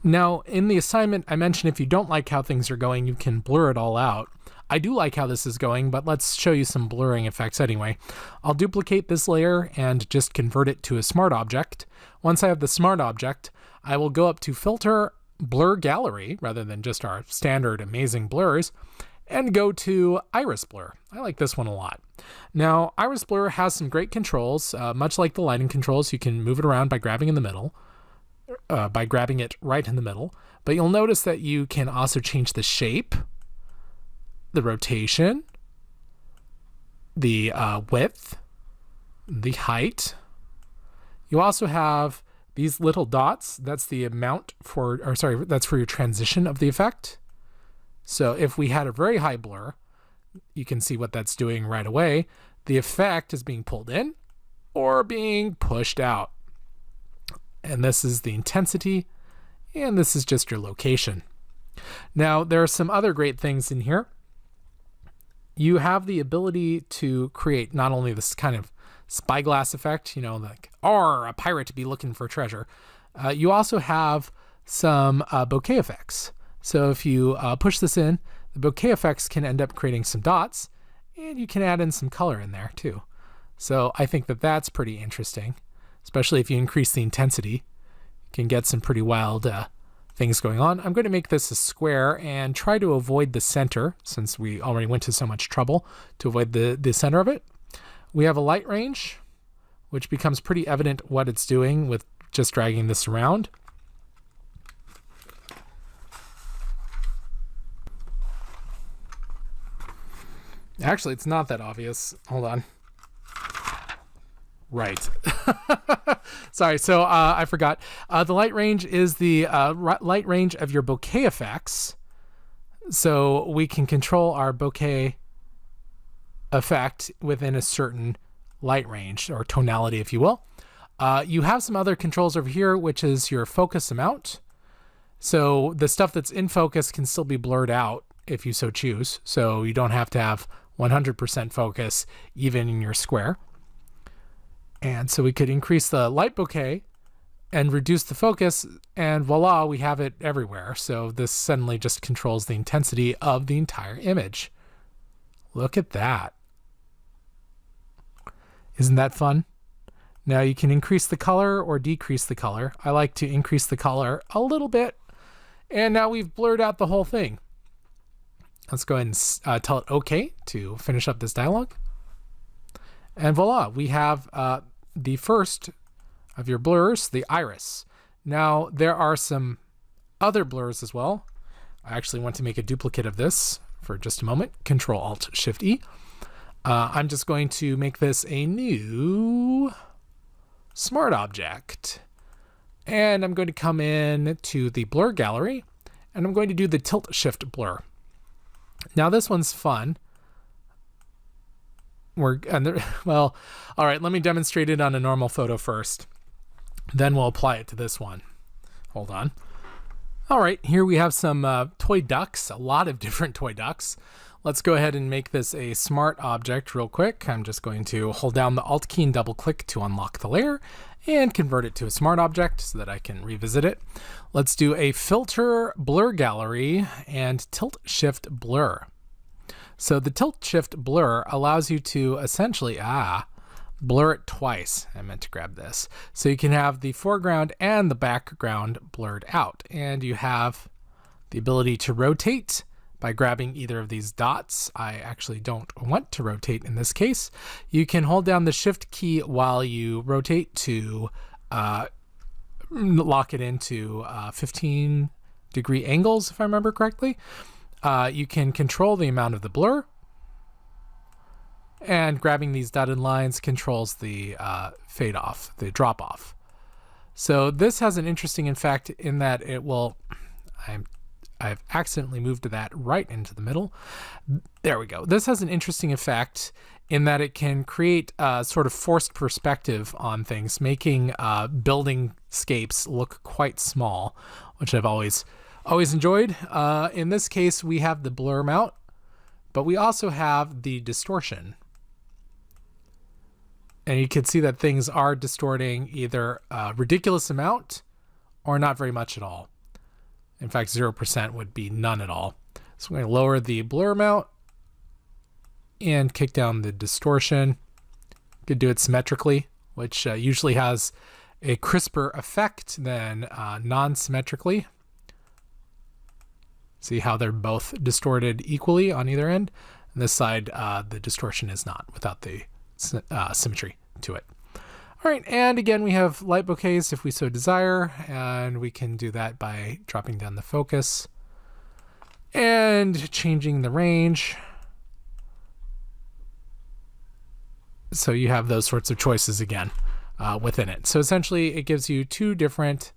Now, in the assignment, I mentioned if you don't like how things are going, you can blur it all out. I do like how this is going, but let's show you some blurring effects anyway. I'll duplicate this layer and just convert it to a smart object. Once I have the smart object, I will go up to Filter, Blur Gallery, rather than just our standard amazing blurs, and go to Iris Blur. I like this one a lot. Now, Iris Blur has some great controls. Much like the lighting controls, you can move it around by grabbing in the middle, by grabbing it right in the middle. But you'll notice that you can also change the shape, the rotation, the width, the height. You also have these little dots. That's the amount for, or sorry, that's for your transition of the effect. So if we had a very high blur, you can see what that's doing right away. The effect is being pulled in or being pushed out. And this is the intensity, and this is just your location. Now, there are some other great things in here. You have the ability to create not only this kind of spyglass effect, you know, like, or a pirate to be looking for treasure. You also have some bokeh effects. So if you push this in, the bokeh effects can end up creating some dots, and you can add in some color in there too. So I think that that's pretty interesting, especially if you increase the intensity. You can get some pretty wild things going on. I'm going to make this a square and try to avoid the center, since we already went to so much trouble to avoid the center of it. We have a light range, which becomes pretty evident what it's doing with just dragging this around. Actually, it's not that obvious. Hold on. Right. Sorry, so I forgot. The light range is the light range of your bokeh effects. So we can control our bokeh effect within a certain light range, or tonality, if you will. You have some other controls over here, which is your focus amount. So the stuff that's in focus can still be blurred out if you so choose. So you don't have to have 100% focus even in your square. And so we could increase the light bokeh and reduce the focus, and voila, we have it everywhere. So this suddenly just controls the intensity of the entire image. Look at that. Isn't that fun? Now you can increase the color or decrease the color. I like to increase the color a little bit. And now we've blurred out the whole thing. Let's go ahead and tell it OK to finish up this dialogue. And voila, we have the first of your blurs, the iris. Now, there are some other blurs as well. I actually want to make a duplicate of this for just a moment. Control-Alt-Shift-E. I'm just going to make this a new smart object. And I'm going to come in to the blur gallery, and I'm going to do the tilt-shift blur. Now, this one's fun. Well, all right, let me demonstrate it on a normal photo first. Then we'll apply it to this one. Hold on. All right, here we have some toy ducks, a lot of different toy ducks. Let's go ahead and make this a smart object real quick. I'm just going to hold down the Alt key and double click to unlock the layer and convert it to a smart object so that I can revisit it. Let's do a filter blur gallery and tilt shift blur. So the tilt shift blur allows you to essentially blur it twice. I meant to grab this. So you can have the foreground and the background blurred out, and you have the ability to rotate by grabbing either of these dots. I actually don't want to rotate in this case. You can hold down the shift key while you rotate to lock it into 15-degree angles, if I remember correctly. You can control the amount of the blur, and grabbing these dotted lines controls the fade off, the drop off. So this has an interesting effect in that it will, I've accidentally moved that right into the middle. There we go. This has an interesting effect in that it can create a sort of forced perspective on things, making building scapes look quite small, which I've always enjoyed. In this case, we have the blur amount, but we also have the distortion. And you can see that things are distorting either a ridiculous amount or not very much at all. In fact, 0% would be none at all. So I'm going to lower the blur amount and kick down the distortion. You could do it symmetrically, which usually has a crisper effect than non-symmetrically. See how they're both distorted equally on either end? And this side, the distortion is not without the symmetry to it. All right, and again, we have light bouquets if we so desire, and we can do that by dropping down the focus and changing the range. So you have those sorts of choices again within it. So essentially, it gives you two different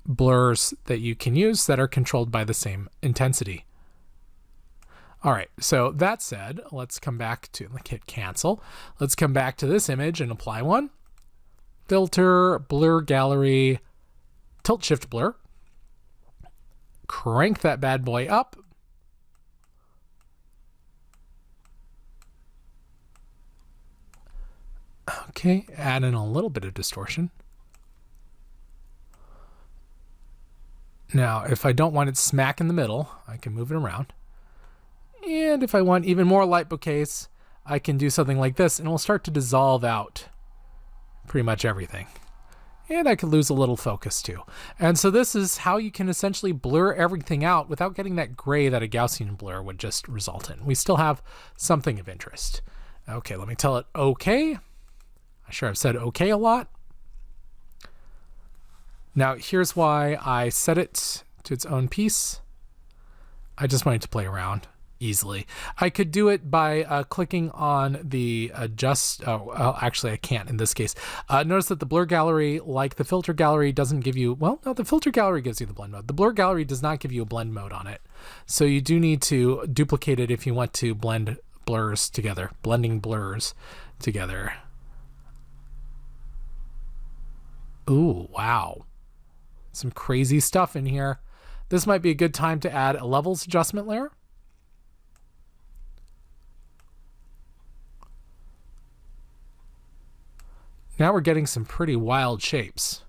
blurs that you can use that are controlled by the same intensity. All right, so that said, let's come back to, hit cancel. Let's come back to this image and apply one. Filter, blur gallery, tilt shift blur. Crank that bad boy up. Okay, add in a little bit of distortion. Now, if I don't want it smack in the middle, I can move it around. And if I want even more light bouquets, I can do something like this, and it will start to dissolve out pretty much everything. And I could lose a little focus too. And so this is how you can essentially blur everything out without getting that gray that a Gaussian blur would just result in. We still have something of interest. Okay, let me tell it okay. I'm sure I've said okay a lot. Now here's why I set it to its own piece. I just wanted to play around easily. I could do it by clicking on the adjust. Oh, actually I can't in this case. Notice that the blur gallery, like the filter gallery, doesn't give you, well, no, the filter gallery gives you the blend mode. The blur gallery does not give you a blend mode on it. So you do need to duplicate it if you want to blend blurs together, blending blurs together. Ooh, wow. Some crazy stuff in here. This might be a good time to add a levels adjustment layer. Now we're getting some pretty wild shapes,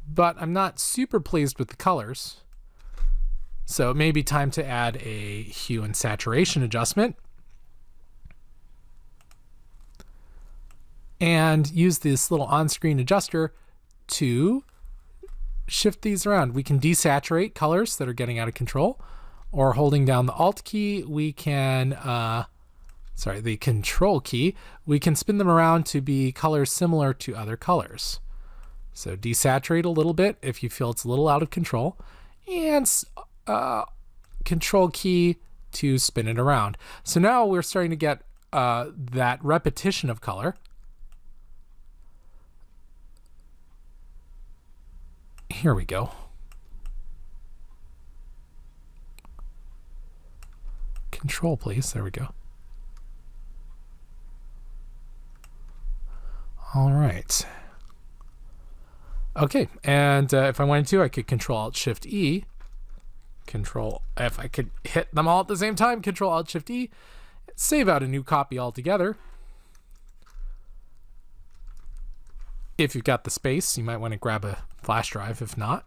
but I'm not super pleased with the colors. So it may be time to add a hue and saturation adjustment and use this little on-screen adjuster to shift these around. We can desaturate colors that are getting out of control, or holding down the Alt key, we can, the Control key, we can spin them around to be colors similar to other colors. So desaturate a little bit if you feel it's a little out of control, and Control key to spin it around. So now we're starting to get that repetition of color. Here we go. Control, please. There we go. All right. Okay, and if I wanted to, I could Control-Alt-Shift-E. If I could hit them all at the same time, Control-Alt-Shift-E. Save out a new copy altogether. If you've got the space, you might want to grab a flash drive. If not,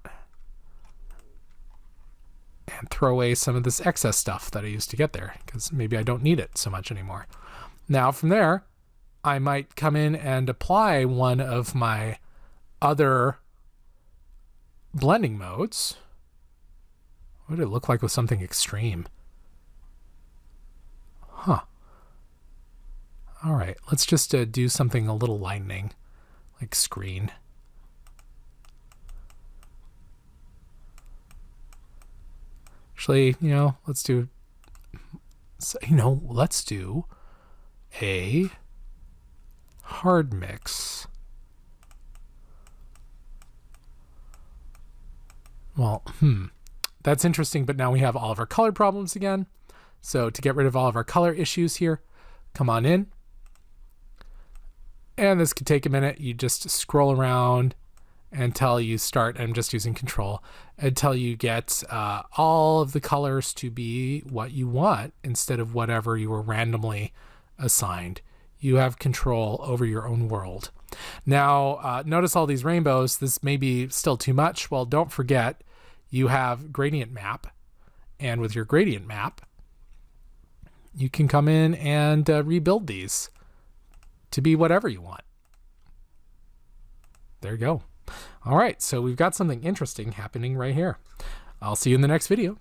and throw away some of this excess stuff that I used to get there, because maybe I don't need it so much anymore. Now from there, I might come in and apply one of my other blending modes. What would it look like with something extreme? Huh. All right, let's just do something a little lightening, like screen. Actually, let's do a hard mix. Well, that's interesting, but now we have all of our color problems again. So to get rid of all of our color issues here, come on in. And this could take a minute. You just scroll around until you start, I'm just using Control, until you get all of the colors to be what you want instead of whatever you were randomly assigned. You have control over your own world. Now, notice all these rainbows. This may be still too much. Well, don't forget, you have gradient map. And with your gradient map, you can come in and rebuild these to be whatever you want. There you go. All right, so we've got something interesting happening right here. I'll see you in the next video.